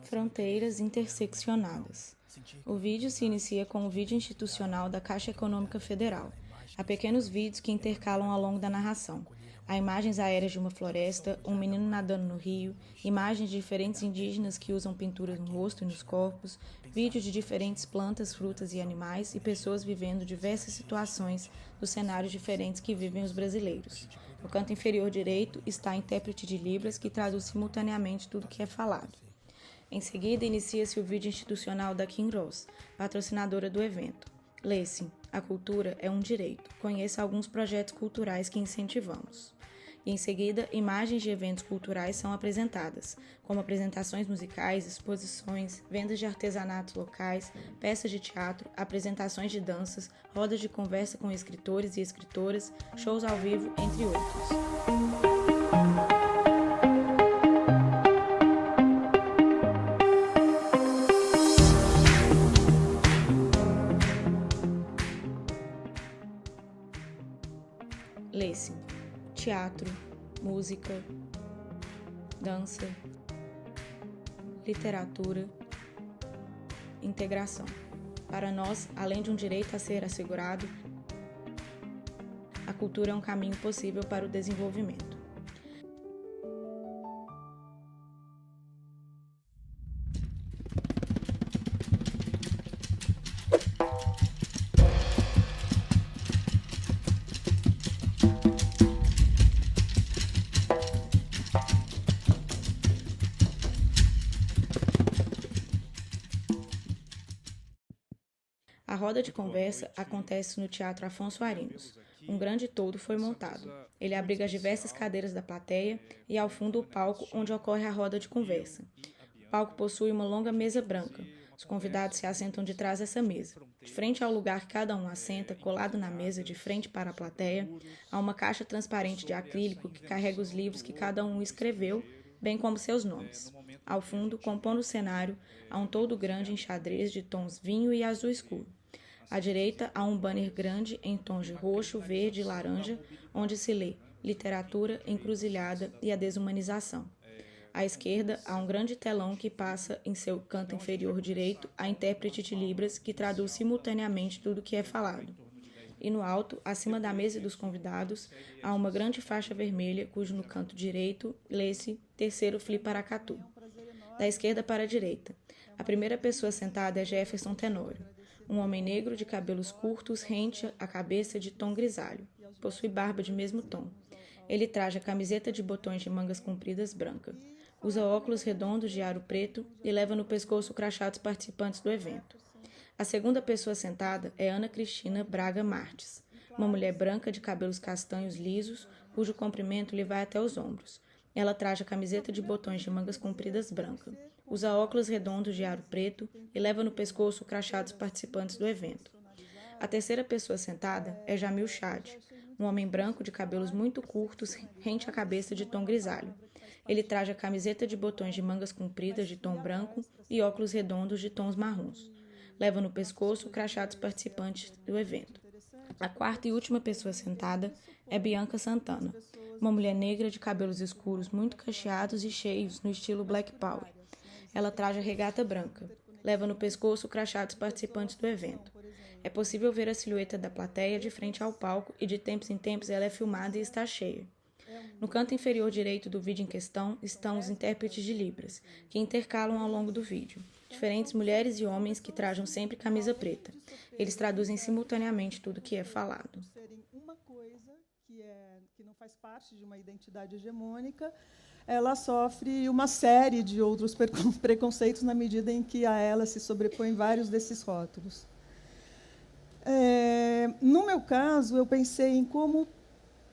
Fronteiras interseccionadas. O vídeo se inicia com o vídeo institucional da Caixa Econômica Federal. Há pequenos vídeos que intercalam ao longo da narração. Há imagens aéreas de uma floresta, um menino nadando no rio, imagens de diferentes indígenas que usam pinturas no rosto e nos corpos, vídeos de diferentes plantas, frutas e animais e pessoas vivendo diversas situações dos cenários diferentes que vivem os brasileiros. No canto inferior direito está a intérprete de Libras que traduz simultaneamente tudo o que é falado. Em seguida, inicia-se o vídeo institucional da Kinross, patrocinadora do evento. Lê-se: a cultura é um direito. Conheça alguns projetos culturais que incentivamos. E em seguida, imagens de eventos culturais são apresentadas, como apresentações musicais, exposições, vendas de artesanatos locais, peças de teatro, apresentações de danças, rodas de conversa com escritores e escritoras, shows ao vivo, entre outros. Lê-se: teatro, música, dança, literatura, integração. Para nós, além de um direito a ser assegurado, a cultura é um caminho possível para o desenvolvimento. A roda de conversa acontece no Teatro Afonso Arinos. Um grande toldo foi montado. Ele abriga as diversas cadeiras da plateia e, ao fundo, o palco onde ocorre a roda de conversa. O palco possui uma longa mesa branca. Os convidados se assentam de trás dessa mesa. De frente ao lugar que cada um assenta, colado na mesa de frente para a plateia, há uma caixa transparente de acrílico que carrega os livros que cada um escreveu, bem como seus nomes. Ao fundo, compondo o cenário, há um toldo grande em xadrez de tons vinho e azul escuro. À direita, há um banner grande em tons de roxo, verde e laranja, onde se lê Literatura, Encruzilhada e a Desumanização. À esquerda, há um grande telão que passa em seu canto inferior direito a intérprete de Libras que traduz simultaneamente tudo o que é falado. E no alto, acima da mesa dos convidados, há uma grande faixa vermelha cujo no canto direito lê-se Terceiro Fliparacatu. Da esquerda para a direita, a primeira pessoa sentada é Jefferson Tenório, um homem negro de cabelos curtos rente a cabeça de tom grisalho. Possui barba de mesmo tom. Ele traja camiseta de botões de mangas compridas branca. Usa óculos redondos de aro preto e leva no pescoço o crachá dos participantes do evento. A segunda pessoa sentada é Ana Cristina Braga Martes, uma mulher branca de cabelos castanhos lisos, cujo comprimento lhe vai até os ombros. Ela traja camiseta de botões de mangas compridas branca. Usa óculos redondos de aro preto e leva no pescoço o crachá dos participantes do evento. A terceira pessoa sentada é Jamil Chad, um homem branco de cabelos muito curtos rente à cabeça de tom grisalho. Ele traja camiseta de botões de mangas compridas de tom branco e óculos redondos de tons marrons. Leva no pescoço o crachá dos participantes do evento. A quarta e última pessoa sentada é Bianca Santana, uma mulher negra de cabelos escuros muito cacheados e cheios no estilo Black Power. Ela traja regata branca. Leva no pescoço o crachá dos participantes do evento. É possível ver a silhueta da plateia de frente ao palco e de tempos em tempos ela é filmada e está cheia. No canto inferior direito do vídeo em questão estão os intérpretes de Libras, que intercalam ao longo do vídeo. Diferentes mulheres e homens que trajam sempre camisa preta. Eles traduzem simultaneamente tudo que é falado. Uma coisa que não faz parte de uma identidade hegemônica, ela sofre uma série de outros preconceitos na medida em que a ela se sobrepõem vários desses rótulos. No meu caso, eu pensei em como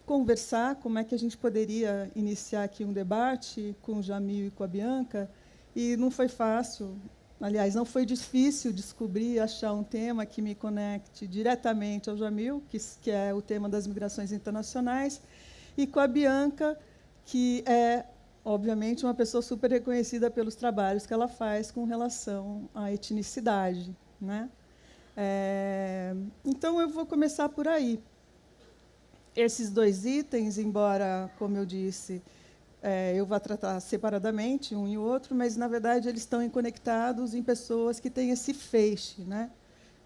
conversar, como é que a gente poderia iniciar aqui um debate com o Jamil e com a Bianca, e não foi fácil, aliás, não foi difícil descobrir, achar um tema que me conecte diretamente ao Jamil, que é o tema das migrações internacionais, e com a Bianca, que é, obviamente, uma pessoa super reconhecida pelos trabalhos que ela faz com relação à etnicidade, né? Então, eu vou começar por aí. Esses dois itens, embora, como eu disse, eu vou tratar separadamente um e outro, mas, na verdade, eles estão conectados em pessoas que têm esse feixe, né,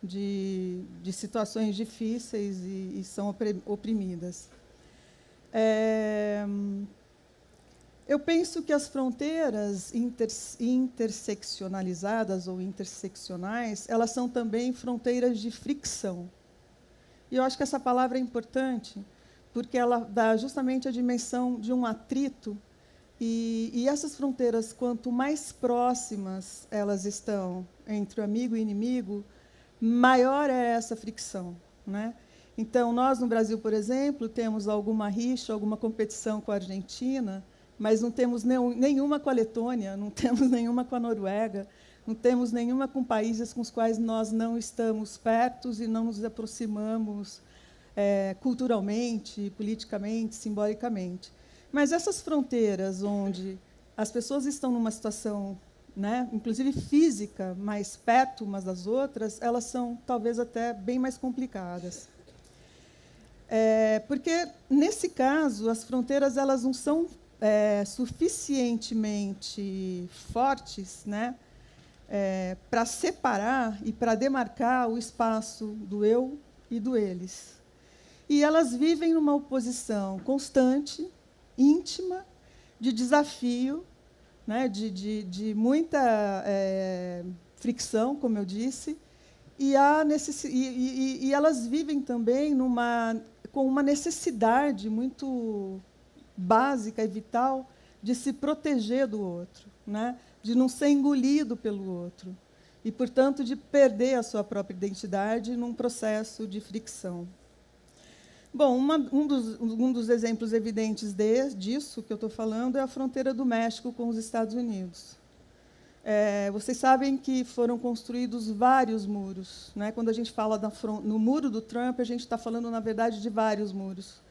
de situações difíceis e são oprimidas. Eu penso que as fronteiras interseccionalizadas ou interseccionais, elas são também fronteiras de fricção. E eu acho que essa palavra é importante, porque ela dá justamente a dimensão de um atrito, e essas fronteiras, quanto mais próximas elas estão entre o amigo e o inimigo, maior é essa fricção, né? Então, nós, no Brasil, por exemplo, temos alguma rixa, alguma competição com a Argentina, mas não temos nenhuma com a Letônia, não temos nenhuma com a Noruega, não temos nenhuma com países com os quais nós não estamos perto e não nos aproximamos culturalmente, politicamente, simbolicamente. Mas essas fronteiras onde as pessoas estão numa situação, né, inclusive física, mais perto umas das outras, elas são talvez até bem mais complicadas. Porque, nesse caso, as fronteiras elas não são suficientemente fortes, né, para separar e para demarcar o espaço do eu e do eles. E elas vivem numa oposição constante, íntima, de desafio, né, de muita fricção, como eu disse, e elas vivem também com uma necessidade muito básica e vital de se proteger do outro, né, de não ser engolido pelo outro, e, portanto, de perder a sua própria identidade num processo de fricção. Bom, um dos exemplos evidentes disso que eu estou falando é a fronteira do México com os Estados Unidos. Vocês sabem que foram construídos vários muros, né? Quando a gente fala no muro do Trump, a gente está falando, na verdade, de vários muros.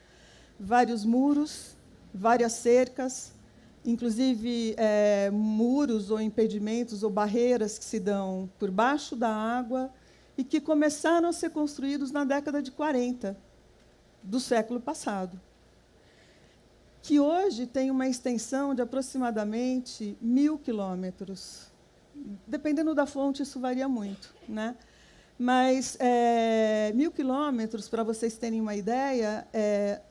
Vários muros, várias cercas, inclusive muros ou impedimentos ou barreiras que se dão por baixo da água e que começaram a ser construídos na década de 40, do século passado, que hoje tem uma extensão de aproximadamente 1.000 quilômetros. Dependendo da fonte, isso varia muito, né? Mas 1.000 quilômetros, para vocês terem uma ideia,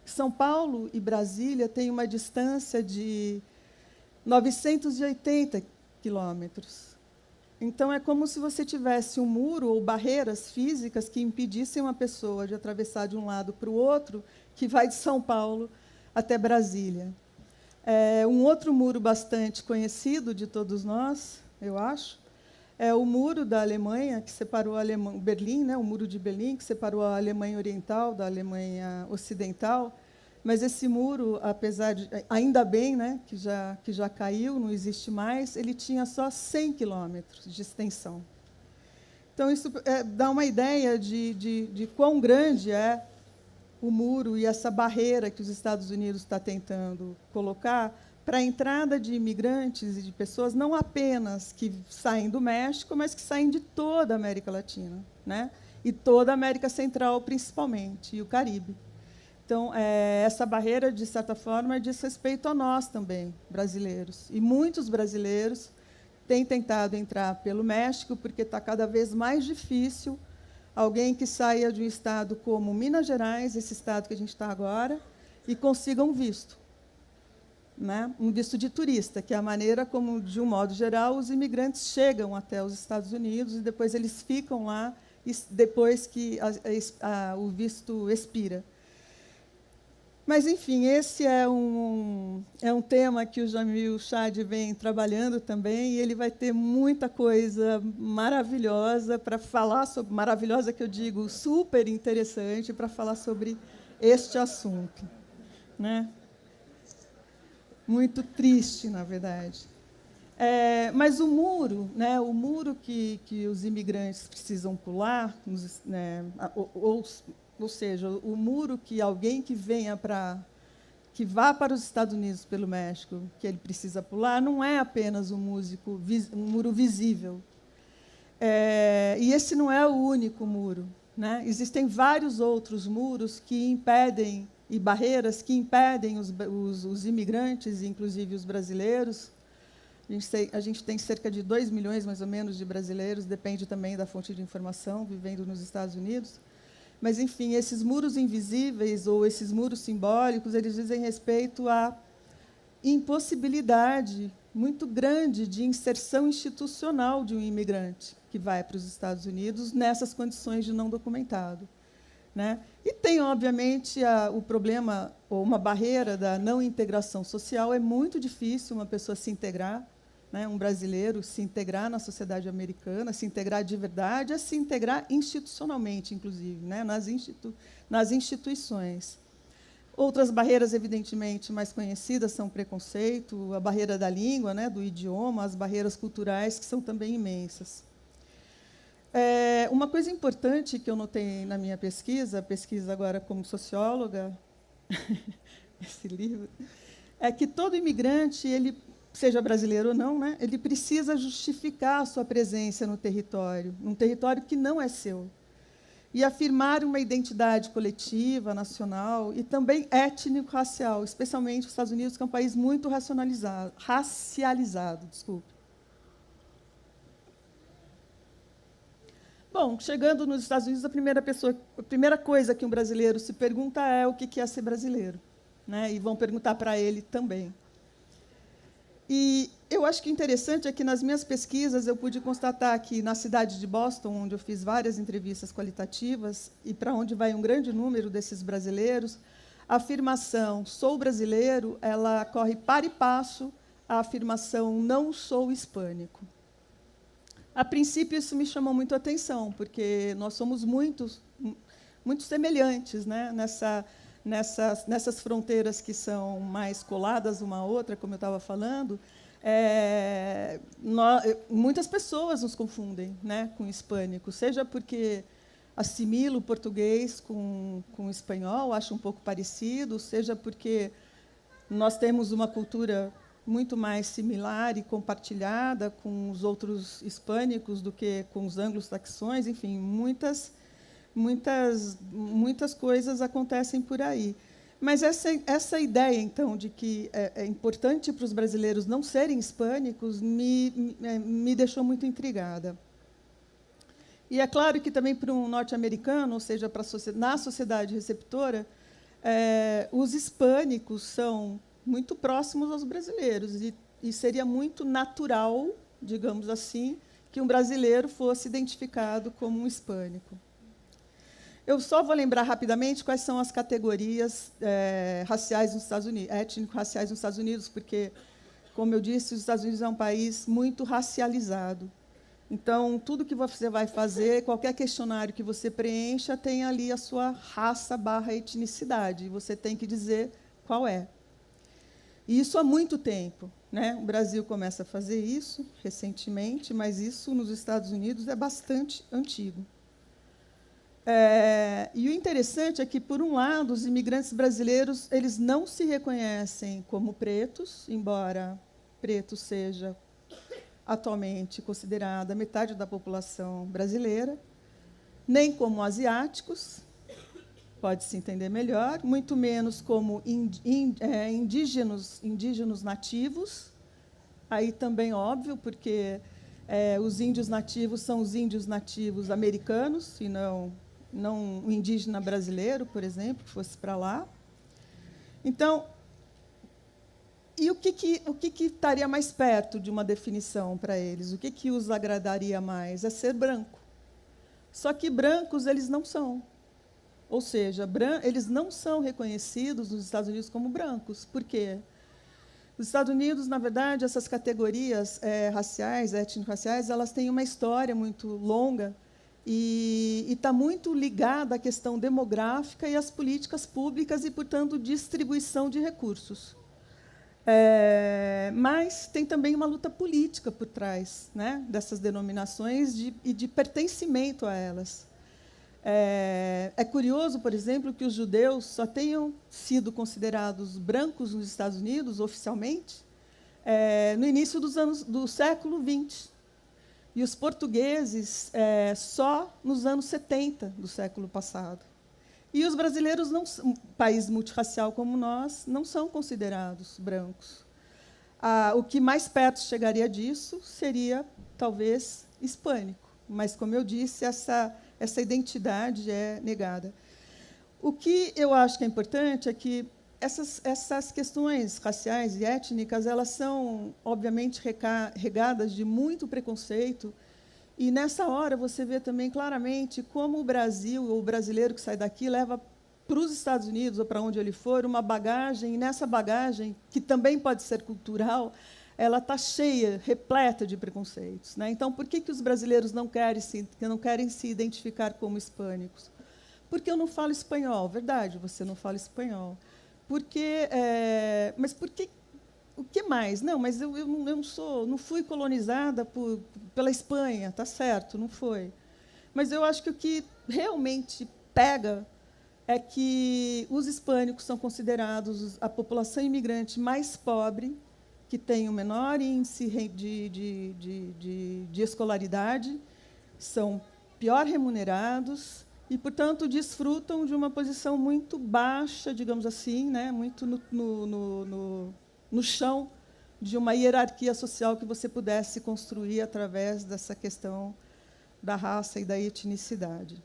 São Paulo e Brasília têm uma distância de 980 quilômetros. Então, é como se você tivesse um muro ou barreiras físicas que impedissem uma pessoa de atravessar de um lado para o outro, que vai de São Paulo até Brasília. Um outro muro bastante conhecido de todos nós, eu acho, é o muro da Alemanha, que separou Berlim, né, o muro de Berlim, que separou a Alemanha Oriental da Alemanha Ocidental. Mas esse muro, apesar de, ainda bem, né, que já caiu, não existe mais, ele tinha só 100 quilômetros de extensão. Então, isso dá uma ideia de quão grande é o muro e essa barreira que os Estados Unidos está tentando colocar para a entrada de imigrantes e de pessoas, não apenas que saem do México, mas que saem de toda a América Latina, né, e toda a América Central, principalmente, e o Caribe. Então, essa barreira, de certa forma, diz respeito a nós também, brasileiros. E muitos brasileiros têm tentado entrar pelo México, porque está cada vez mais difícil alguém que saia de um estado como Minas Gerais, esse estado que a gente está agora, e consiga um visto, né? Um visto de turista, que é a maneira como, de um modo geral, os imigrantes chegam até os Estados Unidos e depois eles ficam lá, depois que o visto expira. Mas, enfim, esse é um tema que o Jamil Chad vem trabalhando também, e ele vai ter muita coisa maravilhosa para falar sobre, maravilhosa que eu digo, super interessante, para falar sobre este assunto, né? Muito triste, na verdade. Mas o muro, né, o muro que os imigrantes precisam pular, né, ou seja, o muro que alguém que vá para os Estados Unidos pelo México, que ele precisa pular, não é apenas um muro visível. E esse não é o único muro, né? Existem vários outros muros que impedem e barreiras que impedem os imigrantes, inclusive os brasileiros. A gente tem cerca de 2 milhões, mais ou menos, de brasileiros, depende também da fonte de informação, vivendo nos Estados Unidos. Mas, enfim, esses muros invisíveis ou esses muros simbólicos, eles dizem respeito à impossibilidade muito grande de inserção institucional de um imigrante que vai para os Estados Unidos nessas condições de não documentado. Né? E tem, obviamente, o problema, ou uma barreira da não integração social. É muito difícil uma pessoa se integrar, né, um brasileiro se integrar na sociedade americana, se integrar de verdade, a se integrar institucionalmente, inclusive, né, nas instituições. Outras barreiras, evidentemente, mais conhecidas são o preconceito, a barreira da língua, né, do idioma, as barreiras culturais, que são também imensas. Uma coisa importante que eu notei na minha pesquisa agora como socióloga, esse livro, é que todo imigrante, ele, seja brasileiro ou não, né, ele precisa justificar a sua presença no território, num território que não é seu, e afirmar uma identidade coletiva, nacional e também étnico-racial, especialmente os Estados Unidos, que é um país muito racializado. Desculpe. Bom, chegando nos Estados Unidos, a primeira coisa que um brasileiro se pergunta é o que é ser brasileiro, né? E vão perguntar para ele também. E eu acho que interessante é que, nas minhas pesquisas, eu pude constatar que, na cidade de Boston, onde eu fiz várias entrevistas qualitativas, e para onde vai um grande número desses brasileiros, a afirmação "sou brasileiro" ela corre par e passo à afirmação "não sou hispânico". A princípio, isso me chamou muito a atenção, porque nós somos muito semelhantes, né, nessas fronteiras que são mais coladas uma à outra, como eu estava falando. Muitas pessoas nos confundem, né, com o hispânico, seja porque assimila o português com o espanhol, acha um pouco parecido, seja porque nós temos uma cultura muito mais similar e compartilhada com os outros hispânicos do que com os anglo-saxões. Enfim, muitas coisas acontecem por aí. Mas essa ideia, então, de que é importante para os brasileiros não serem hispânicos me deixou muito intrigada. E é claro que também para um norte-americano, ou seja, na sociedade receptora, os hispânicos são muito próximos aos brasileiros, e seria muito natural, digamos assim, que um brasileiro fosse identificado como um hispânico. Eu só vou lembrar rapidamente quais são as categorias raciais nos Estados Unidos, étnico-raciais nos Estados Unidos, porque, como eu disse, os Estados Unidos é um país muito racializado. Então, tudo que você vai fazer, qualquer questionário que você preencha, tem ali a sua raça/etnicidade, e você tem que dizer qual é. E isso há muito tempo, né? O Brasil começa a fazer isso recentemente, mas isso nos Estados Unidos é bastante antigo. E o interessante é que, por um lado, os imigrantes brasileiros eles não se reconhecem como pretos, embora preto seja atualmente considerada metade da população brasileira, nem como asiáticos, pode-se entender melhor, muito menos como indígenos nativos. Aí também óbvio, porque os índios nativos são os índios nativos americanos, e não o indígena brasileiro, por exemplo, que fosse para lá. Então, e o que estaria mais perto de uma definição para eles? O que os agradaria mais? É ser branco. Só que brancos eles não são. Ou seja, eles não são reconhecidos nos Estados Unidos como brancos. Por quê? Nos Estados Unidos, na verdade, essas categorias raciais, étnico-raciais, elas têm uma história muito longa e está muito ligada à questão demográfica e às políticas públicas e, portanto, distribuição de recursos. Mas tem também uma luta política por trás, né, dessas denominações e de pertencimento a elas. É curioso, por exemplo, que os judeus só tenham sido considerados brancos nos Estados Unidos, oficialmente, no início do século XX. E os portugueses só nos anos 70 do século passado. E os brasileiros, um país multirracial como nós, não são considerados brancos. O que mais perto chegaria disso seria, talvez, hispânico. Mas, como eu disse, essa identidade é negada. O que eu acho que é importante é que essas questões raciais e étnicas, elas são, obviamente, regadas de muito preconceito, e, nessa hora, você vê também claramente como o Brasil, ou o brasileiro que sai daqui, leva para os Estados Unidos, ou para onde ele for, uma bagagem, e, nessa bagagem, que também pode ser cultural, ela está cheia, repleta de preconceitos, né? Então, por que os brasileiros não querem se identificar como hispânicos? Porque eu não falo espanhol. Verdade, você não fala espanhol. Mas por que? O que mais? Não, mas eu não fui colonizada pela Espanha, tá certo, não foi. Mas eu acho que o que realmente pega é que os hispânicos são considerados a população imigrante mais pobre, que tem o menor índice de escolaridade, são pior remunerados e, portanto, desfrutam de uma posição muito baixa, digamos assim, né, muito no chão de uma hierarquia social que você pudesse construir através dessa questão da raça e da etnicidade.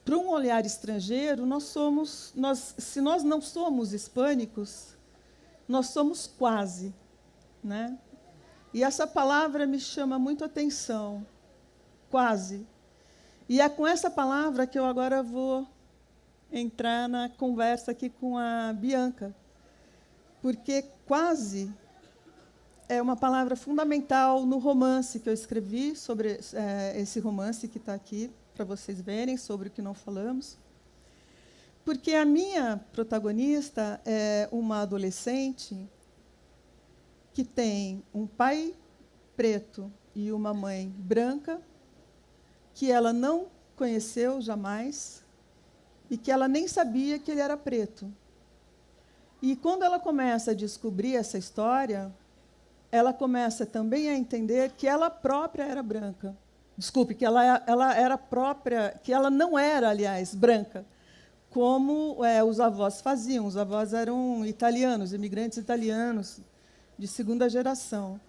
Para um olhar estrangeiro, se nós não somos hispânicos, nós somos quase, né? E essa palavra me chama muito a atenção, quase. E é com essa palavra que eu agora vou entrar na conversa aqui com a Bianca, porque quase é uma palavra fundamental no romance que eu escrevi, sobre esse romance que está aqui, para vocês verem, sobre o que não falamos. Porque a minha protagonista é uma adolescente que tem um pai preto e uma mãe branca, que ela não conheceu jamais e que ela nem sabia que ele era preto. E, quando ela começa a descobrir essa história, ela começa também a entender que ela própria era branca. Desculpe, que ela era própria, que ela não era, aliás, branca, como os avós faziam. Os avós eram italianos, imigrantes italianos, de segunda geração.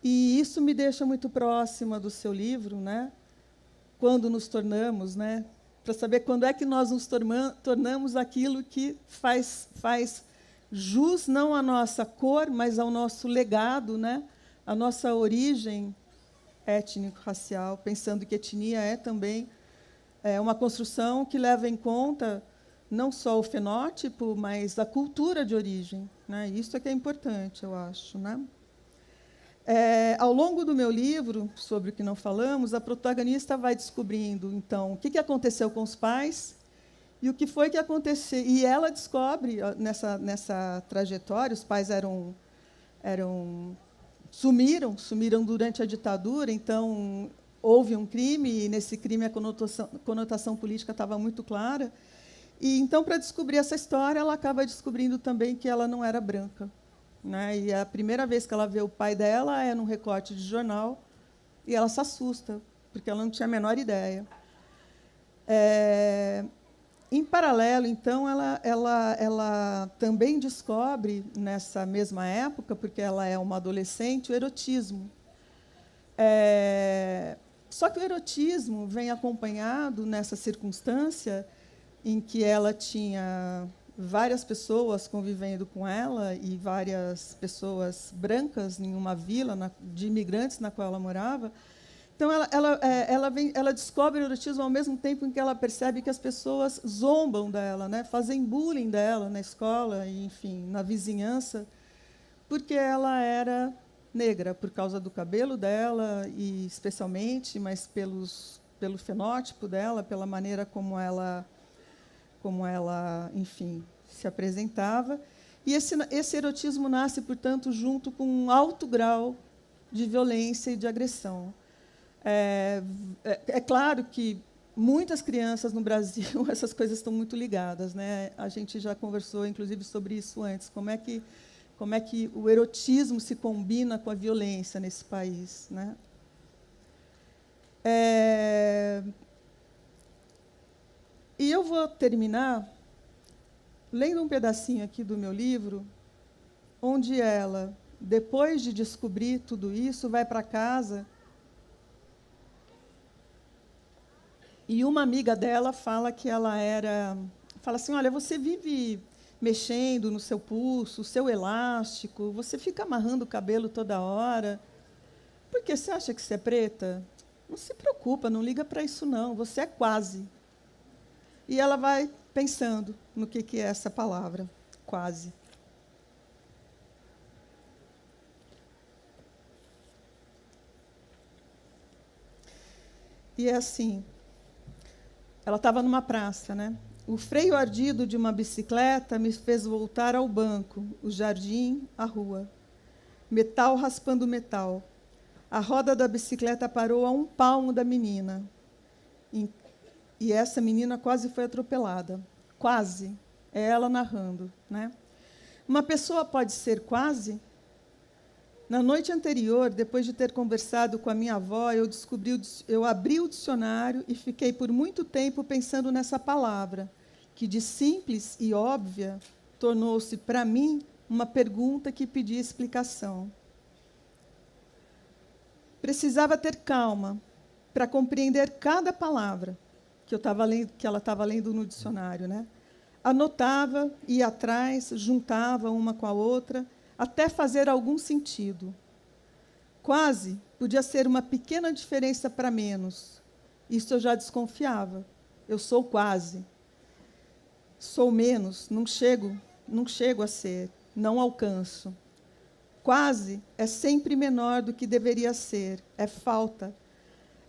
E isso me deixa muito próxima do seu livro, né? Quando nos tornamos, né? Para saber quando é que nós nos tornamos aquilo que faz jus não à nossa cor, mas ao nosso legado, né? À nossa origem étnico-racial, pensando que etnia é também uma construção que leva em conta não só o fenótipo, mas a cultura de origem, né? Isso é que é importante, eu acho, né? Ao longo do meu livro, sobre o que não falamos, a protagonista vai descobrindo, então, o que aconteceu com os pais e o que foi que aconteceu. E ela descobre, nessa trajetória, os pais sumiram durante a ditadura, então houve um crime, e nesse crime a conotação política estava muito clara. E, então, para descobrir essa história, ela acaba descobrindo também que ela não era branca, né? E a primeira vez que ela vê o pai dela é num recorte de jornal, e ela se assusta, porque ela não tinha a menor ideia. Em paralelo, então, ela também descobre, nessa mesma época, porque ela é uma adolescente, o erotismo. Só que o erotismo vem acompanhado, nessa circunstância, em que ela tinha várias pessoas convivendo com ela e várias pessoas brancas em uma vila de imigrantes na qual ela morava. Então, ela descobre o erotismo ao mesmo tempo em que ela percebe que as pessoas zombam dela, né? Fazem bullying dela na escola, e, enfim, na vizinhança, porque ela era negra, por causa do cabelo dela, e especialmente, mas pelo fenótipo dela, pela maneira como ela, enfim, se apresentava. E esse erotismo nasce, portanto, junto com um alto grau de violência e de agressão. É claro que muitas crianças no Brasil, essas coisas estão muito ligadas, né? A gente já conversou, inclusive, sobre isso antes. Como é que o erotismo se combina com a violência nesse país, né? E eu vou terminar lendo um pedacinho aqui do meu livro, onde ela, depois de descobrir tudo isso, vai para casa e uma amiga dela fala que ela era... Fala assim, olha, você vive mexendo no seu pulso, o seu elástico, você fica amarrando o cabelo toda hora. Por que você acha que você é preta? Não se preocupa, não liga para isso, não. Você é quase. E ela vai pensando no que é essa palavra, quase. E é assim, ela estava numa praça, né? O freio ardido de uma bicicleta me fez voltar ao banco, o jardim, a rua. Metal raspando metal. A roda da bicicleta parou a 1 palmo da menina. E essa menina quase foi atropelada. Quase. É ela narrando, né? Uma pessoa pode ser quase? Na noite anterior, depois de ter conversado com a minha avó, eu abri o dicionário e fiquei por muito tempo pensando nessa palavra, que de simples e óbvia tornou-se, para mim, uma pergunta que pedia explicação. Precisava ter calma para compreender cada palavra que ela estava lendo no dicionário, né? Anotava, ia atrás, juntava uma com a outra, até fazer algum sentido. Quase podia ser uma pequena diferença para menos. Isso eu já desconfiava. Eu sou quase. Sou menos, não chego a ser, não alcanço. Quase é sempre menor do que deveria ser, é falta.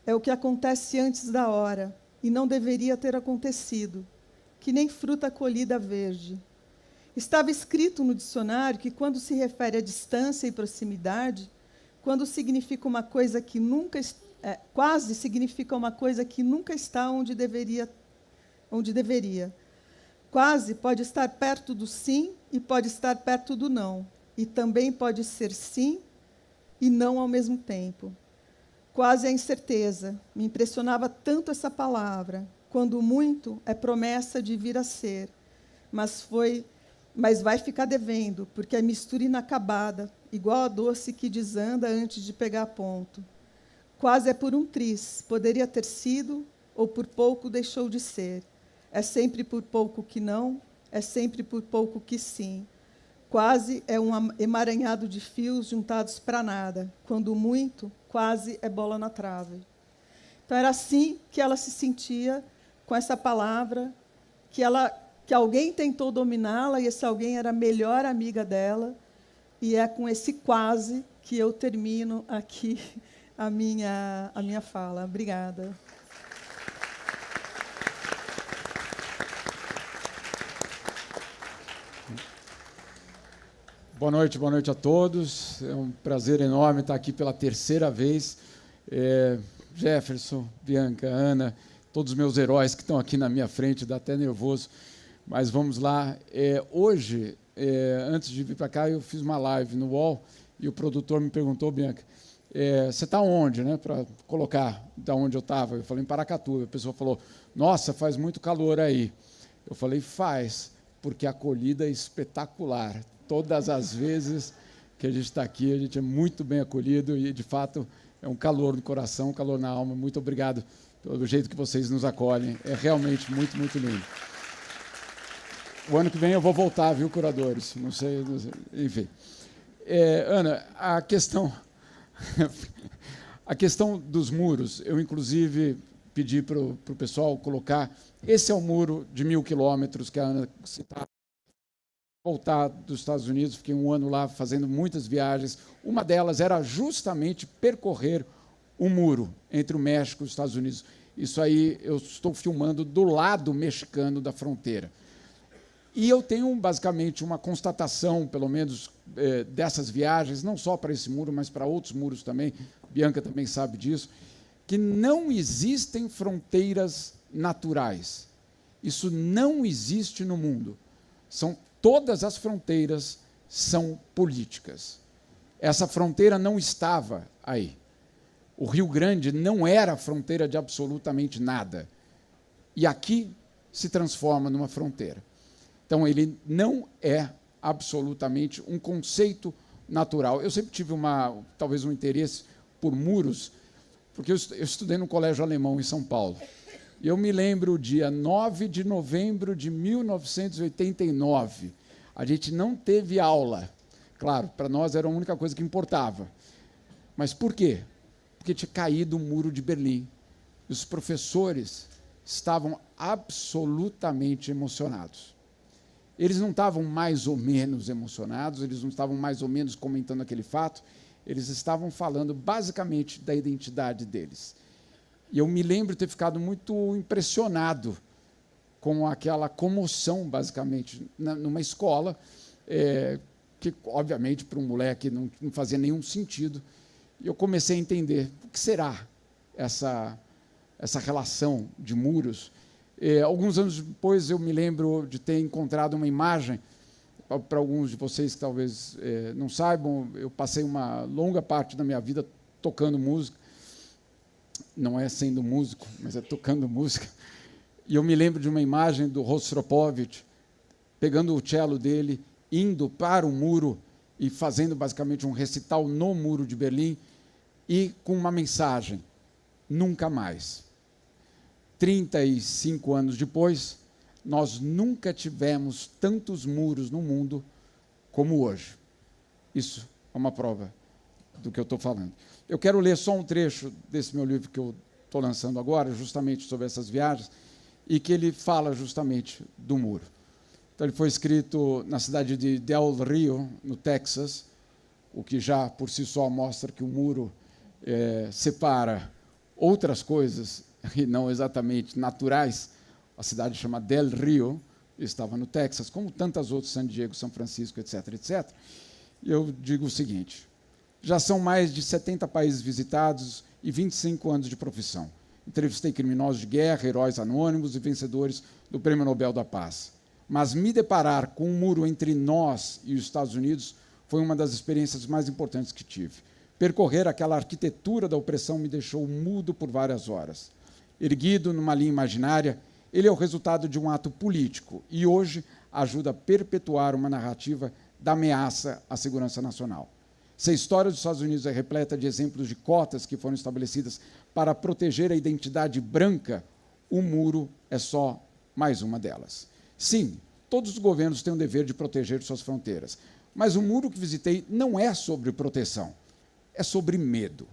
É o que acontece antes da hora, e não deveria ter acontecido, que nem fruta colhida verde. Estava escrito no dicionário que, quando se refere à distância e proximidade, quando significa uma coisa que nunca... quase significa uma coisa que nunca está onde deveria. Quase pode estar perto do sim e pode estar perto do não. E também pode ser sim e não ao mesmo tempo. Quase a incerteza. Me impressionava tanto essa palavra. Quando muito, é promessa de vir a ser. Mas vai ficar devendo, porque é mistura inacabada, igual a doce que desanda antes de pegar ponto. Quase é por um triz. Poderia ter sido, ou por pouco deixou de ser. É sempre por pouco que não, é sempre por pouco que sim. Quase é um emaranhado de fios juntados para nada. Quando muito, quase é bola na trave. Então, era assim que ela se sentia com essa palavra, que alguém tentou dominá-la, e esse alguém era a melhor amiga dela, e é com esse quase que eu termino aqui a minha fala. Obrigada. Boa noite a todos. É um prazer enorme estar aqui pela terceira vez. Jefferson, Bianca, Ana, todos os meus heróis que estão aqui na minha frente, dá até nervoso, mas vamos lá. Hoje, antes de vir para cá, eu fiz uma live no UOL e o produtor me perguntou, Bianca, você está onde, né, para colocar de onde eu estava? Eu falei, em Paracatu. A pessoa falou, nossa, faz muito calor aí. Eu falei, faz, porque a acolhida é espetacular. Todas as vezes que a gente está aqui, a gente é muito bem acolhido e, de fato, é um calor no coração, um calor na alma. Muito obrigado pelo jeito que vocês nos acolhem. É realmente muito, muito lindo. O ano que vem eu vou voltar, viu, curadores? Não sei, enfim. Ana, a questão dos muros, eu, inclusive, pedi para o pessoal colocar... Esse é o muro de 1.000 quilômetros que a Ana citava. Voltar dos Estados Unidos, fiquei um ano lá fazendo muitas viagens. Uma delas era justamente percorrer o muro entre o México e os Estados Unidos. Isso aí eu estou filmando do lado mexicano da fronteira. E eu tenho, basicamente, uma constatação, pelo menos, dessas viagens, não só para esse muro, mas para outros muros também, Bianca também sabe disso, que não existem fronteiras naturais. Isso não existe no mundo. Todas as fronteiras são políticas. Essa fronteira não estava aí. O Rio Grande não era fronteira de absolutamente nada. E aqui se transforma numa fronteira. Então, ele não é absolutamente um conceito natural. Eu sempre tive talvez um interesse por muros, porque eu estudei no colégio alemão em São Paulo. E eu me lembro, dia 9 de novembro de 1989, a gente não teve aula. Claro, para nós era a única coisa que importava. Mas por quê? Porque tinha caído o muro de Berlim. E os professores estavam absolutamente emocionados. Eles não estavam mais ou menos emocionados, eles não estavam mais ou menos comentando aquele fato, eles estavam falando basicamente da identidade deles. E eu me lembro de ter ficado muito impressionado com aquela comoção, basicamente, numa escola, que, obviamente, para um moleque não fazia nenhum sentido. E eu comecei a entender o que será essa relação de muros. Alguns anos depois, eu me lembro de ter encontrado uma imagem, para alguns de vocês que talvez não saibam, eu passei uma longa parte da minha vida tocando música, não é sendo músico, mas é tocando música, e eu me lembro de uma imagem do Rostropovich, pegando o cello dele, indo para o muro e fazendo basicamente um recital no muro de Berlim, e com uma mensagem: nunca mais. 35 anos depois, nós nunca tivemos tantos muros no mundo como hoje. Isso é uma prova do que eu estou falando. Eu quero ler só um trecho desse meu livro que eu estou lançando agora, justamente sobre essas viagens, e que ele fala justamente do muro. Então, ele foi escrito na cidade de Del Rio, no Texas, o que já por si só mostra que o muro separa outras coisas e não exatamente naturais. A cidade chama Del Rio, estava no Texas, como tantas outras, San Diego, São Francisco, etc., etc. E eu digo o seguinte: já são mais de 70 países visitados e 25 anos de profissão. Entrevistei criminosos de guerra, heróis anônimos e vencedores do Prêmio Nobel da Paz. Mas me deparar com um muro entre nós e os Estados Unidos foi uma das experiências mais importantes que tive. Percorrer aquela arquitetura da opressão me deixou mudo por várias horas. Erguido numa linha imaginária, ele é o resultado de um ato político e hoje ajuda a perpetuar uma narrativa da ameaça à segurança nacional. Se a história dos Estados Unidos é repleta de exemplos de cotas que foram estabelecidas para proteger a identidade branca, o muro é só mais uma delas. Sim, todos os governos têm o dever de proteger suas fronteiras, mas o muro que visitei não é sobre proteção, é sobre medo.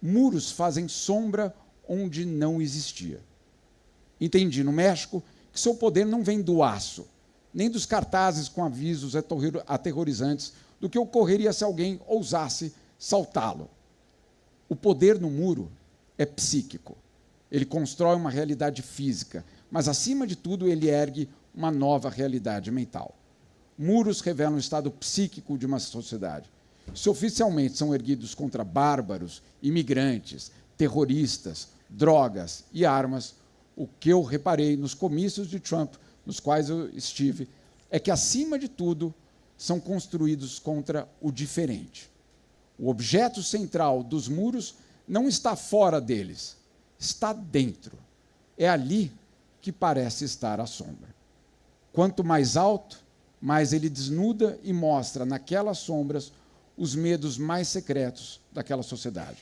Muros fazem sombra onde não existia. Entendi no México que seu poder não vem do aço, nem dos cartazes com avisos aterrorizantes do que ocorreria se alguém ousasse saltá-lo. O poder no muro é psíquico. Ele constrói uma realidade física, mas, acima de tudo, ele ergue uma nova realidade mental. Muros revelam o estado psíquico de uma sociedade. Se oficialmente são erguidos contra bárbaros, imigrantes, terroristas, drogas e armas, o que eu reparei nos comícios de Trump, nos quais eu estive, é que, acima de tudo, são construídos contra o diferente. O objeto central dos muros não está fora deles, está dentro. É ali que parece estar a sombra. Quanto mais alto, mais ele desnuda e mostra naquelas sombras os medos mais secretos daquela sociedade.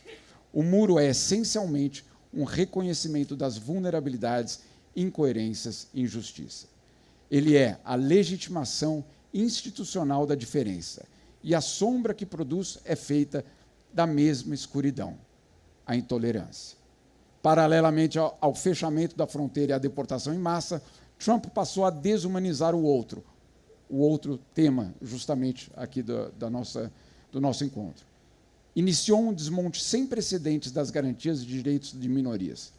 O muro é, essencialmente, um reconhecimento das vulnerabilidades, incoerências e injustiça. Ele é a legitimação institucional da diferença, e a sombra que produz é feita da mesma escuridão, a intolerância. Paralelamente ao fechamento da fronteira e à deportação em massa, Trump passou a desumanizar o outro tema, justamente aqui do nosso encontro. Iniciou um desmonte sem precedentes das garantias de direitos de minorias.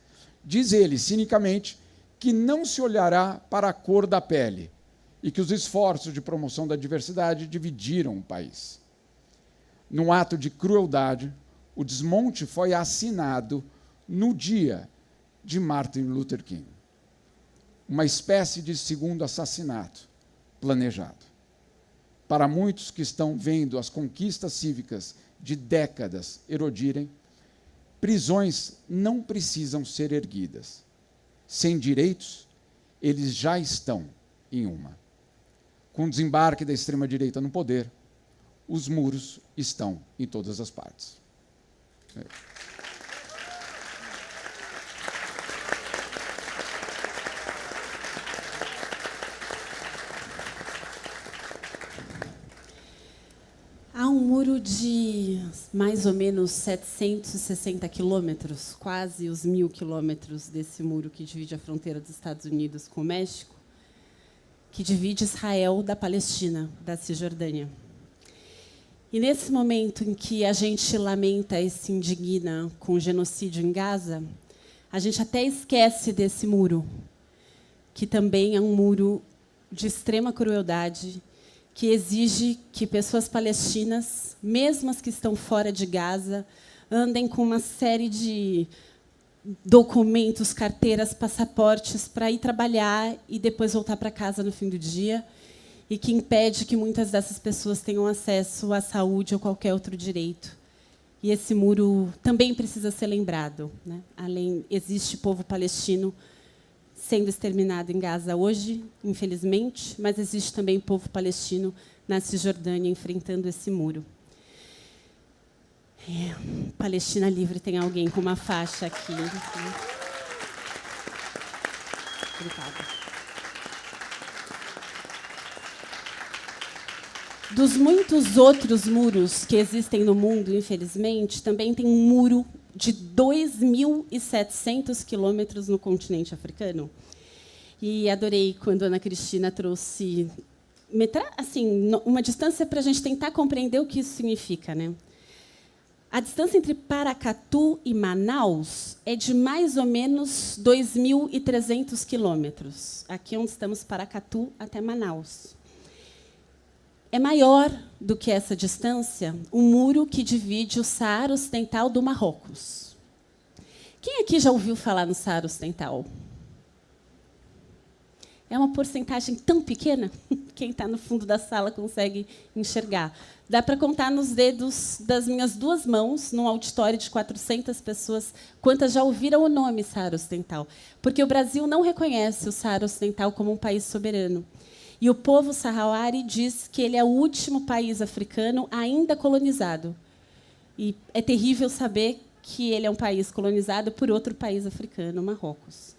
Diz ele, cinicamente, que não se olhará para a cor da pele e que os esforços de promoção da diversidade dividiram o país. Num ato de crueldade, o desmonte foi assinado no dia de Martin Luther King. Uma espécie de segundo assassinato planejado. Para muitos que estão vendo as conquistas cívicas de décadas erodirem, prisões não precisam ser erguidas. Sem direitos, eles já estão em uma. Com o desembarque da extrema-direita no poder, os muros estão em todas as partes. Há um muro de mais ou menos 760 quilômetros, quase os 1.000 quilômetros desse muro que divide a fronteira dos Estados Unidos com o México, que divide Israel da Palestina, da Cisjordânia. E nesse momento em que a gente lamenta e se indigna com o genocídio em Gaza, a gente até esquece desse muro, que também é um muro de extrema crueldade, que exige que pessoas palestinas, mesmo as que estão fora de Gaza, andem com uma série de documentos, carteiras, passaportes para ir trabalhar e depois voltar para casa no fim do dia, e que impede que muitas dessas pessoas tenham acesso à saúde ou qualquer outro direito. E esse muro também precisa ser lembrado, né? Existe povo palestino sendo exterminado em Gaza hoje, infelizmente, mas existe também povo palestino na Cisjordânia enfrentando esse muro. Palestina Livre tem alguém com uma faixa aqui. Obrigada. Dos muitos outros muros que existem no mundo, infelizmente, também tem um muro de 2.700 quilômetros no continente africano. E adorei quando a Ana Cristina trouxe assim, uma distância para a gente tentar compreender o que isso significa, né? A distância entre Paracatu e Manaus é de mais ou menos 2.300 quilômetros. Aqui onde estamos, Paracatu até Manaus. É maior do que essa distância o muro que divide o Saara Ocidental do Marrocos. Quem aqui já ouviu falar no Saara Ocidental? É uma porcentagem tão pequena, quem está no fundo da sala consegue enxergar. Dá para contar nos dedos das minhas duas mãos, num auditório de 400 pessoas, quantas já ouviram o nome Saara Ocidental. Porque o Brasil não reconhece o Saara Ocidental como um país soberano. E o povo saharaui diz que ele é o último país africano ainda colonizado. E é terrível saber que ele é um país colonizado por outro país africano, Marrocos.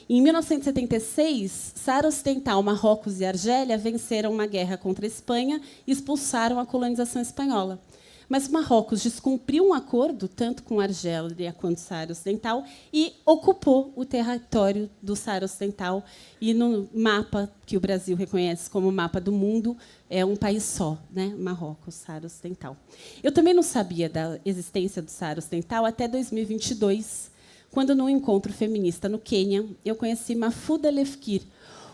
Em 1976, Saara Ocidental, Marrocos e Argélia venceram uma guerra contra a Espanha e expulsaram a colonização espanhola. Mas Marrocos descumpriu um acordo, tanto com a Argélia quanto Saara Ocidental, e ocupou o território do Saara Ocidental. E no mapa que o Brasil reconhece como mapa do mundo, é um país só, né? Marrocos, Saara Ocidental. Eu também não sabia da existência do Saara Ocidental até 2022, quando, num encontro feminista no Quênia, eu conheci Mafuda Lefkir,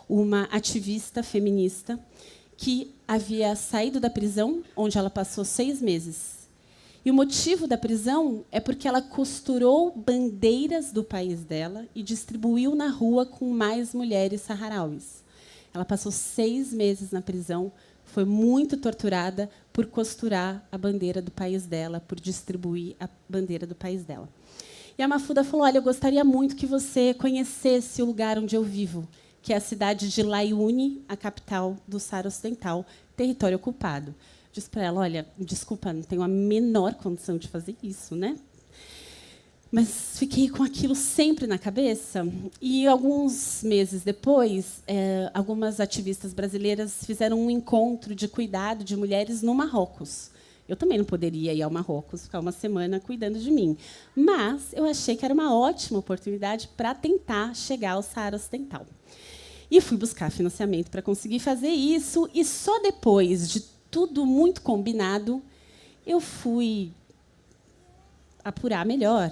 uma ativista feminista que havia saído da prisão, onde ela passou 6 meses. E o motivo da prisão é porque ela costurou bandeiras do país dela e distribuiu na rua com mais mulheres saharauis. Ela passou 6 meses na prisão, foi muito torturada por costurar a bandeira do país dela, por distribuir a bandeira do país dela. E a Mafuda falou: olha, eu gostaria muito que você conhecesse o lugar onde eu vivo, que é a cidade de Laiune, a capital do Saara Ocidental, território ocupado. Disse para ela: olha, desculpa, não tenho a menor condição de fazer isso, né? Mas fiquei com aquilo sempre na cabeça. E, alguns meses depois, algumas ativistas brasileiras fizeram um encontro de cuidado de mulheres no Marrocos. Eu também não poderia ir ao Marrocos, ficar uma semana cuidando de mim. Mas eu achei que era uma ótima oportunidade para tentar chegar ao Saara Ocidental. E fui buscar financiamento para conseguir fazer isso. E só depois de tudo muito combinado, eu fui apurar melhor.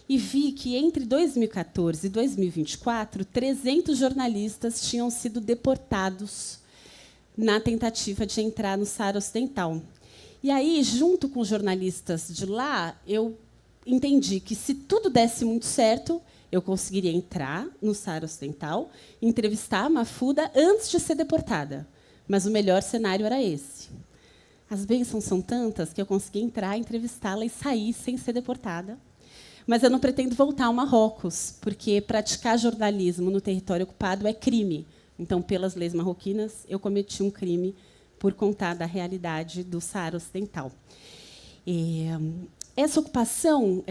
E vi que, entre 2014 e 2024, 300 jornalistas tinham sido deportados na tentativa de entrar no Saara Ocidental. E aí, junto com os jornalistas de lá, eu entendi que, se tudo desse muito certo, eu conseguiria entrar no Saara Ocidental, entrevistar a Mafuda antes de ser deportada. Mas o melhor cenário era esse. As bênçãos são tantas que eu consegui entrar, entrevistá-la e sair sem ser deportada. Mas eu não pretendo voltar ao Marrocos, porque praticar jornalismo no território ocupado é crime. Então, pelas leis marroquinas, eu cometi um crime por contar da realidade do Saara Ocidental. Essa ocupação,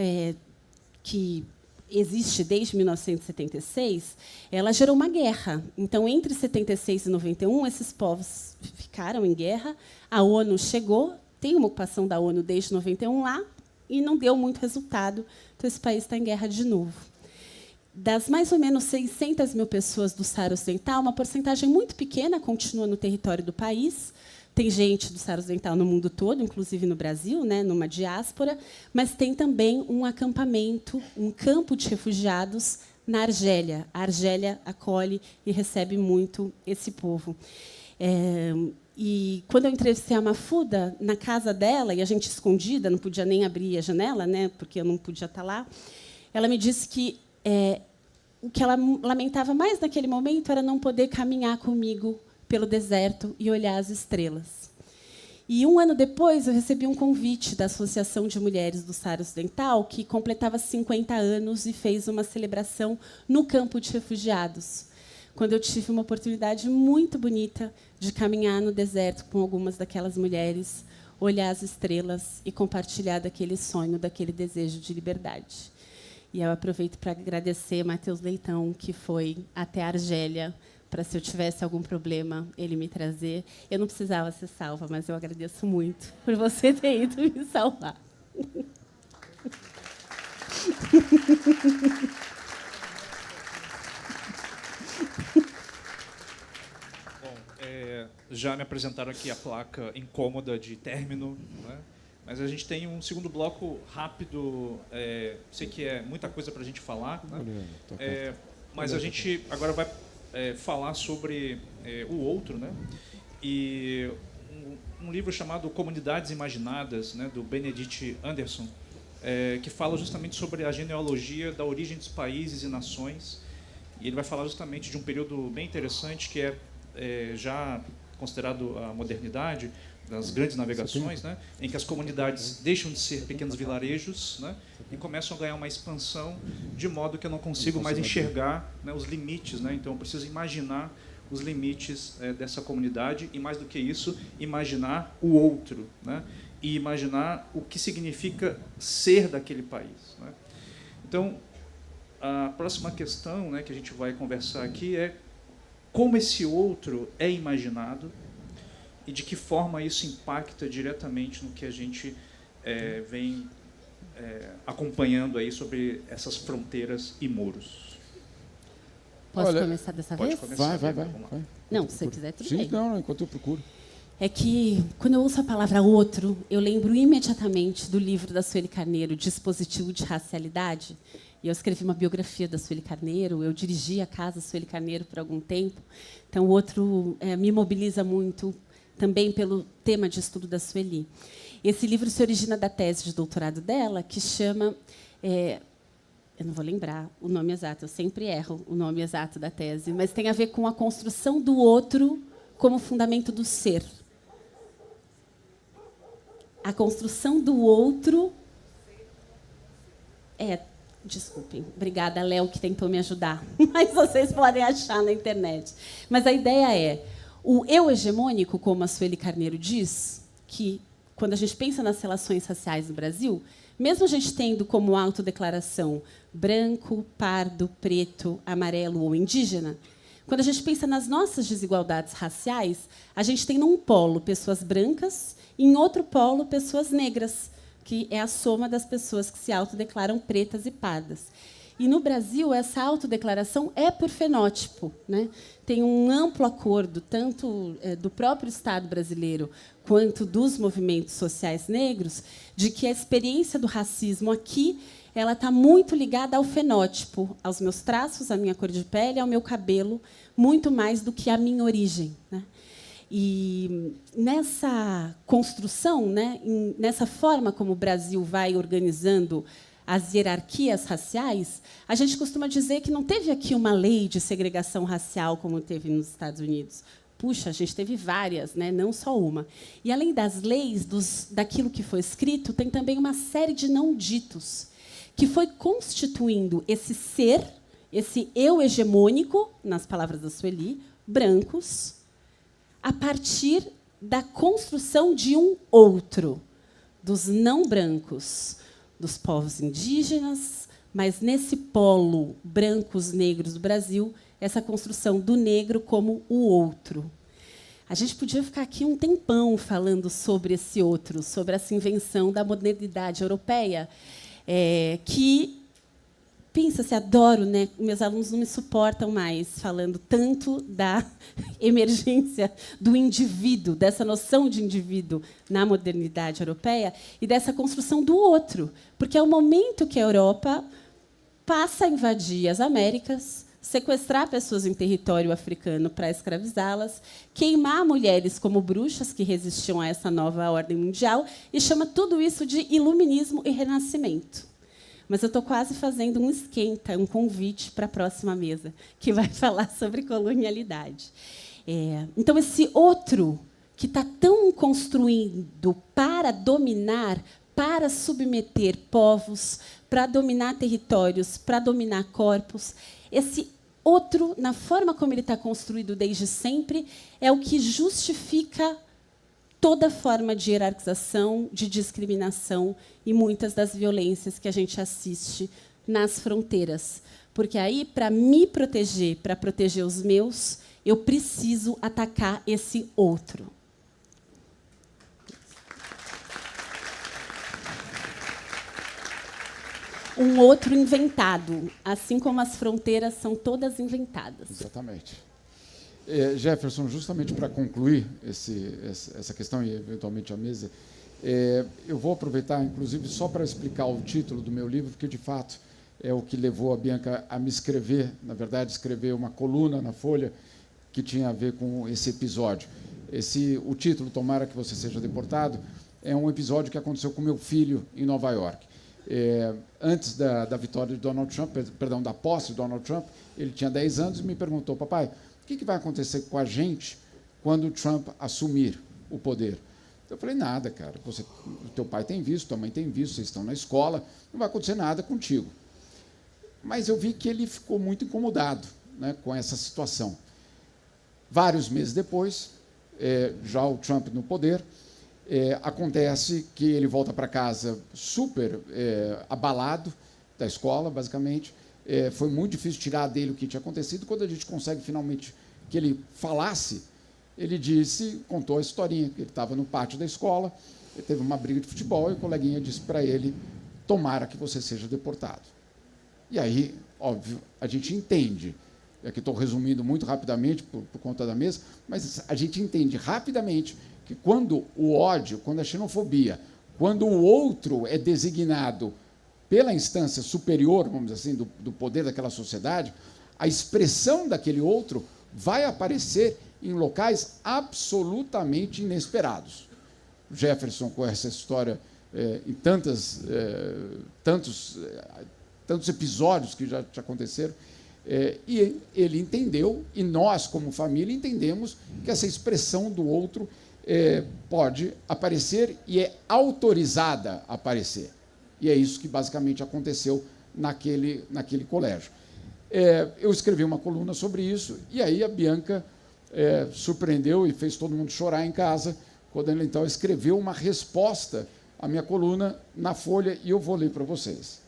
que existe desde 1976, ela gerou uma guerra. Então, entre 76 e 91, esses povos ficaram em guerra. A ONU chegou, tem uma ocupação da ONU desde 91 lá, e não deu muito resultado. Então, esse país está em guerra de novo. Das mais ou menos 600 mil pessoas do Saara Ocidental, uma porcentagem muito pequena continua no território do país. Tem gente do Saara Ocidental no mundo todo, inclusive no Brasil, né, numa diáspora, mas tem também um acampamento, um campo de refugiados na Argélia. A Argélia acolhe e recebe muito esse povo. E quando eu entrevistei a Mahfouda, na casa dela, e a gente escondida, não podia nem abrir a janela, né, porque eu não podia estar lá, ela me disse que o que ela lamentava mais naquele momento era não poder caminhar comigo pelo deserto e olhar as estrelas. E, um ano depois, eu recebi um convite da Associação de Mulheres do Saara Ocidental, que completava 50 anos e fez uma celebração no campo de refugiados, quando eu tive uma oportunidade muito bonita de caminhar no deserto com algumas daquelas mulheres, olhar as estrelas e compartilhar daquele sonho, daquele desejo de liberdade. E eu aproveito para agradecer Matheus Leitão, que foi até a Argélia, para, se eu tivesse algum problema, ele me trazer. Eu não precisava ser salva, mas eu agradeço muito por você ter ido me salvar. Já me apresentaram aqui a placa incômoda de término, né? Mas a gente tem um segundo bloco rápido. Sei que é muita coisa para a gente falar, né? Mas a gente agora vai falar sobre o outro, né? E um livro chamado Comunidades Imaginadas, né, do Benedict Anderson, que fala justamente sobre a genealogia da origem dos países e nações. E ele vai falar justamente de um período bem interessante que já considerado a modernidade, das grandes navegações, né, em que as comunidades deixam de ser pequenos vilarejos, né, e começam a ganhar uma expansão, de modo que eu não consigo mais enxergar, né, os limites. Né, então, eu preciso imaginar os limites dessa comunidade e, mais do que isso, imaginar o outro, né, e imaginar o que significa ser daquele país. Né. Então, a próxima questão, né, que a gente vai conversar aqui é como esse outro é imaginado e de que forma isso impacta diretamente no que a gente vem acompanhando aí sobre essas fronteiras e muros. Posso começar dessa vez? Vai. Não, se você quiser, tudo Sim, bem. não, enquanto eu procuro. É que, quando eu ouço a palavra outro, eu lembro imediatamente do livro da Sueli Carneiro, Dispositivo de Racialidade. E eu escrevi uma biografia da Sueli Carneiro, eu dirigi a casa Sueli Carneiro por algum tempo. Então, o outro me mobiliza muito, também pelo tema de estudo da Sueli. Esse livro se origina da tese de doutorado dela, que chama... eu não vou lembrar o nome exato, eu sempre erro o nome exato da tese, mas tem a ver com a construção do outro como fundamento do ser. A construção do outro... Desculpem, obrigada, Léo, que tentou me ajudar. Mas vocês podem achar na internet. Mas a ideia é o eu hegemônico, como a Sueli Carneiro diz, que, quando a gente pensa nas relações raciais no Brasil, mesmo a gente tendo como autodeclaração branco, pardo, preto, amarelo ou indígena, quando a gente pensa nas nossas desigualdades raciais, a gente tem num polo pessoas brancas e em outro polo pessoas negras, que é a soma das pessoas que se autodeclaram pretas e pardas. E, no Brasil, essa autodeclaração é por fenótipo. Né? Tem um amplo acordo, tanto do próprio Estado brasileiro quanto dos movimentos sociais negros, de que a experiência do racismo aqui ela está muito ligada ao fenótipo, aos meus traços, à minha cor de pele, ao meu cabelo, muito mais do que à minha origem. Né? E nessa construção, né, nessa forma como o Brasil vai organizando as hierarquias raciais, a gente costuma dizer que não teve aqui uma lei de segregação racial como teve nos Estados Unidos. Puxa, a gente teve várias, né, não só uma. E, além das leis, daquilo que foi escrito, tem também uma série de não ditos, que foi constituindo esse ser, esse eu hegemônico, nas palavras da Sueli, brancos, a partir da construção de um outro, dos não brancos, dos povos indígenas, mas nesse polo brancos, negros do Brasil, essa construção do negro como o outro. A gente podia ficar aqui um tempão falando sobre esse outro, sobre essa invenção da modernidade europeia, que, pensa-se, adoro, né? Meus alunos não me suportam mais falando tanto da emergência do indivíduo, dessa noção de indivíduo na modernidade europeia e dessa construção do outro, porque é o momento que a Europa passa a invadir as Américas, sequestrar pessoas em território africano para escravizá-las, queimar mulheres como bruxas que resistiam a essa nova ordem mundial e chama tudo isso de iluminismo e renascimento. Mas eu estou quase fazendo um esquenta, um convite para a próxima mesa, que vai falar sobre colonialidade. Então, esse outro que está tão construindo para dominar, para submeter povos, para dominar territórios, para dominar corpos, esse outro, na forma como ele está construído desde sempre, é o que justifica toda forma de hierarquização, de discriminação e muitas das violências que a gente assiste nas fronteiras. Porque aí, para me proteger, para proteger os meus, eu preciso atacar esse outro. Um outro inventado, assim como as fronteiras são todas inventadas. Exatamente. Jefferson, justamente para concluir essa questão e, eventualmente, a mesa, eu vou aproveitar, inclusive, só para explicar o título do meu livro, porque, de fato, é o que levou a Bianca a me escrever, na verdade, escrever uma coluna na Folha que tinha a ver com esse episódio. O título, Tomara que Você Seja Deportado, é um episódio que aconteceu com meu filho em Nova York. Antes da vitória de Donald Trump, perdão, da posse de Donald Trump, ele tinha 10 anos e me perguntou: papai, o que vai acontecer com a gente quando o Trump assumir o poder? Eu falei: nada, cara. O teu pai tem visto, tua mãe tem visto, vocês estão na escola, não vai acontecer nada contigo. Mas eu vi que ele ficou muito incomodado, né, com essa situação. Vários meses depois, já o Trump no poder, acontece que ele volta para casa super abalado da escola, basicamente. Foi muito difícil tirar dele o que tinha acontecido. Quando a gente consegue finalmente que ele falasse, ele contou a historinha, que ele estava no pátio da escola, ele teve uma briga de futebol e o coleguinha disse para ele: tomara que você seja deportado. E aí, óbvio, a gente entende, aqui estou resumindo muito rapidamente por conta da mesa, mas a gente entende rapidamente que quando o ódio, quando a xenofobia, quando o outro é designado pela instância superior, vamos dizer assim, do poder daquela sociedade, a expressão daquele outro vai aparecer em locais absolutamente inesperados. O Jefferson, com essa história em tantos episódios que já aconteceram, e ele entendeu, e nós, como família, entendemos que essa expressão do outro pode aparecer e é autorizada a aparecer. E é isso que basicamente aconteceu naquele colégio. Eu escrevi uma coluna sobre isso, e aí a Bianca surpreendeu e fez todo mundo chorar em casa, quando ela, então, escreveu uma resposta à minha coluna na Folha, e eu vou ler para vocês.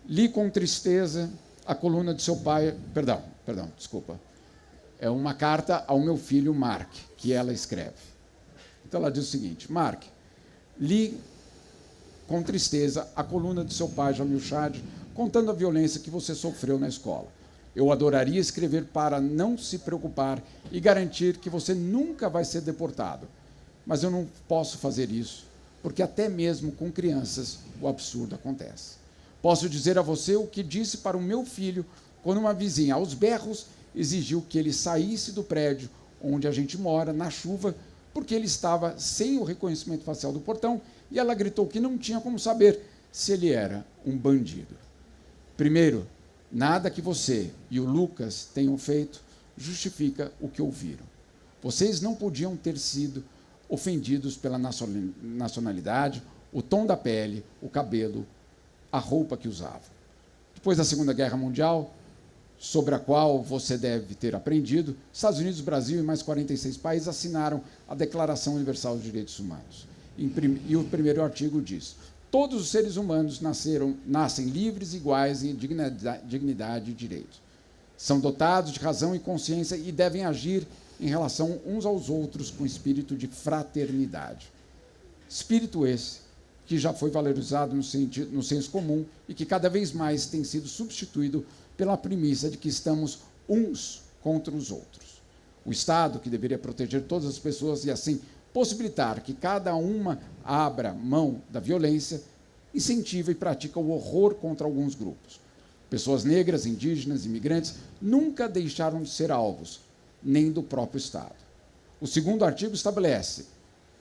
Li com tristeza a coluna de seu pai... Perdão, desculpa. É uma carta ao meu filho, Mark, que ela escreve. Então, ela diz o seguinte: Mark, li com tristeza a coluna de seu pai, Jamil Chad, contando a violência que você sofreu na escola. Eu adoraria escrever para não se preocupar e garantir que você nunca vai ser deportado. Mas eu não posso fazer isso, porque até mesmo com crianças o absurdo acontece. Posso dizer a você o que disse para o meu filho quando uma vizinha, aos berros, exigiu que ele saísse do prédio onde a gente mora, na chuva, porque ele estava sem o reconhecimento facial do portão, e ela gritou que não tinha como saber se ele era um bandido. Primeiro, nada que você e o Lucas tenham feito justifica o que ouviram. Vocês não podiam ter sido ofendidos pela nacionalidade, o tom da pele, o cabelo, a roupa que usava. Depois da Segunda Guerra Mundial, sobre a qual você deve ter aprendido, Estados Unidos, Brasil e mais 46 países assinaram a Declaração Universal dos Direitos Humanos. E o primeiro artigo diz: todos os seres humanos nascem livres, iguais em dignidade e direitos. São dotados de razão e consciência e devem agir em relação uns aos outros com espírito de fraternidade. Espírito esse que já foi valorizado no senso comum e que cada vez mais tem sido substituído pela premissa de que estamos uns contra os outros. O Estado, que deveria proteger todas as pessoas e, assim, possibilitar que cada uma abra mão da violência, incentiva e pratica o horror contra alguns grupos. Pessoas negras, indígenas, imigrantes nunca deixaram de ser alvos, nem do próprio Estado. O segundo artigo estabelece: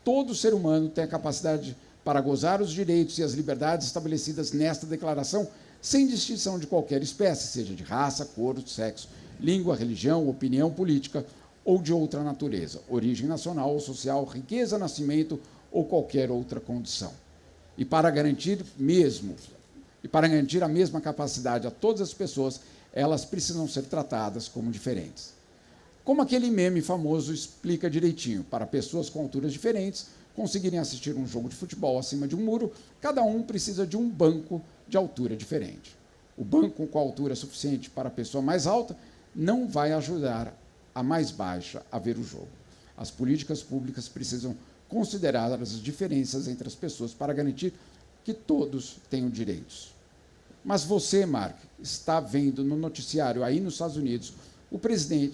todo ser humano tem a capacidade para gozar os direitos e as liberdades estabelecidas nesta declaração, sem distinção de qualquer espécie, seja de raça, cor, sexo, língua, religião, opinião política ou de outra natureza, origem nacional ou social, riqueza, nascimento ou qualquer outra condição. E para garantir a mesma capacidade a todas as pessoas, elas precisam ser tratadas como diferentes. Como aquele meme famoso explica direitinho: para pessoas com alturas diferentes conseguirem assistir um jogo de futebol acima de um muro, cada um precisa de um banco de altura diferente. O banco com altura suficiente para a pessoa mais alta não vai ajudar a mais baixa a ver o jogo. As políticas públicas precisam considerar as diferenças entre as pessoas para garantir que todos tenham direitos. Mas você, Mark, está vendo no noticiário aí nos Estados Unidos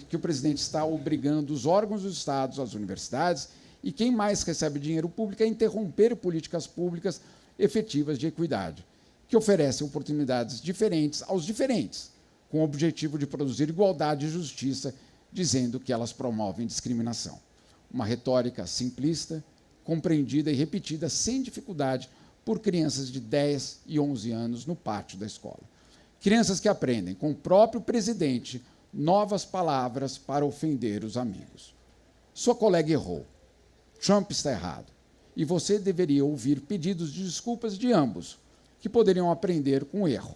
que o presidente está obrigando os órgãos dos estados, as universidades e quem mais recebe dinheiro público a interromper políticas públicas efetivas de equidade, que oferecem oportunidades diferentes aos diferentes, com o objetivo de produzir igualdade e justiça, dizendo que elas promovem discriminação. Uma retórica simplista, compreendida e repetida sem dificuldade por crianças de 10 e 11 anos no pátio da escola. Crianças que aprendem com o próprio presidente novas palavras para ofender os amigos. Sua colega errou. Trump está errado. E você deveria ouvir pedidos de desculpas de ambos, que poderiam aprender com o erro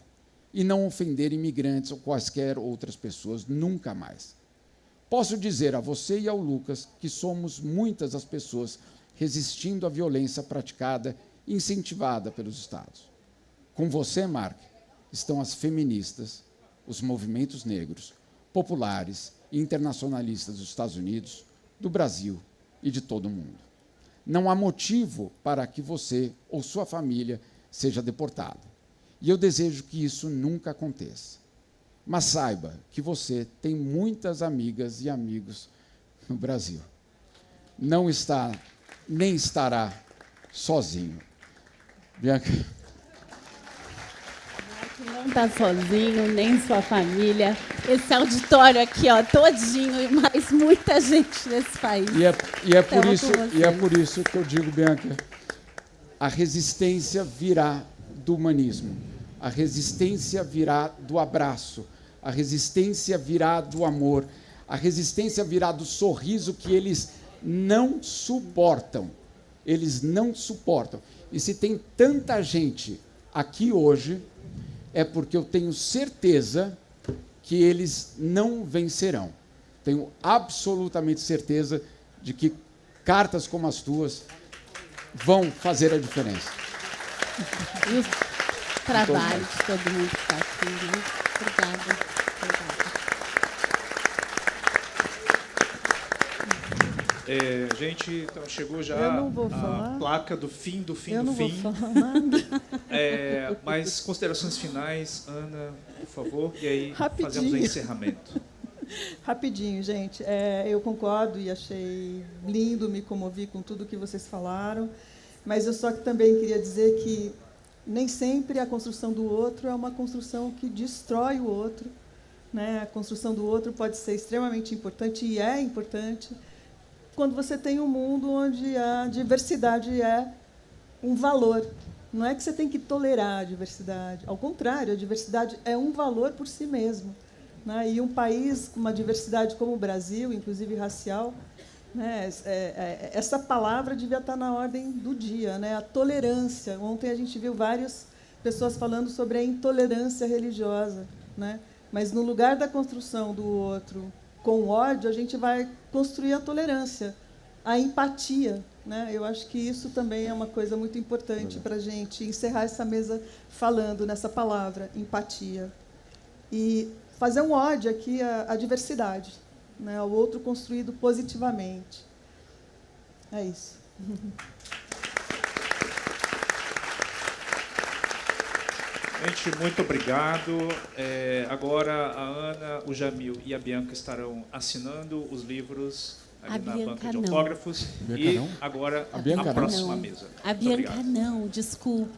e não ofender imigrantes ou quaisquer outras pessoas nunca mais. Posso dizer a você e ao Lucas que somos muitas as pessoas resistindo à violência praticada e incentivada pelos Estados. Com você, Mark, estão as feministas, os movimentos negros, populares e internacionalistas dos Estados Unidos, do Brasil e de todo o mundo. Não há motivo para que você ou sua família seja deportado. E eu desejo que isso nunca aconteça. Mas saiba que você tem muitas amigas e amigos no Brasil. Não está, nem estará sozinho. Bianca. Não está sozinho, nem sua família. Esse auditório aqui, ó, todinho, e mais muita gente nesse país. E é por isso que eu digo, Bianca, a resistência virá do humanismo, a resistência virá do abraço, a resistência virá do amor, a resistência virá do sorriso que eles não suportam. Eles não suportam. E se tem tanta gente aqui hoje, é porque eu tenho certeza que eles não vencerão. Tenho absolutamente certeza de que cartas como as tuas vão fazer a diferença. E o trabalho de todo mundo que está aqui, né? Obrigada. Gente, então chegou já a placa do fim do fim eu do não fim. vou falar nada. Mas considerações finais, Ana, por favor, e aí Rapidinho. fazemos o encerramento. Rapidinho, gente. Eu concordo e achei lindo, me comovi com tudo que vocês falaram, mas eu só que também queria dizer que nem sempre a construção do outro é uma construção que destrói o outro, né? A construção do outro pode ser extremamente importante, e é importante, quando você tem um mundo onde a diversidade é um valor. Não é que você tem que tolerar a diversidade. Ao contrário, a diversidade é um valor por si mesmo. Né? E um país com uma diversidade como o Brasil, inclusive racial, né? Essa palavra devia estar na ordem do dia, né? A tolerância. Ontem a gente viu vários pessoas falando sobre a intolerância religiosa, né? Mas no lugar da construção do outro com ódio, a gente vai construir a tolerância, a empatia, né? Eu acho que isso também é uma coisa muito importante para a gente encerrar essa mesa falando nessa palavra, empatia. E fazer um ódio aqui à diversidade, né? Ao outro construído positivamente. É isso. Gente, muito obrigado. Agora a Ana, o Jamil e a Bianca estarão assinando os livros ali na banca de autógrafos. E agora a próxima mesa. A Bianca não, desculpa.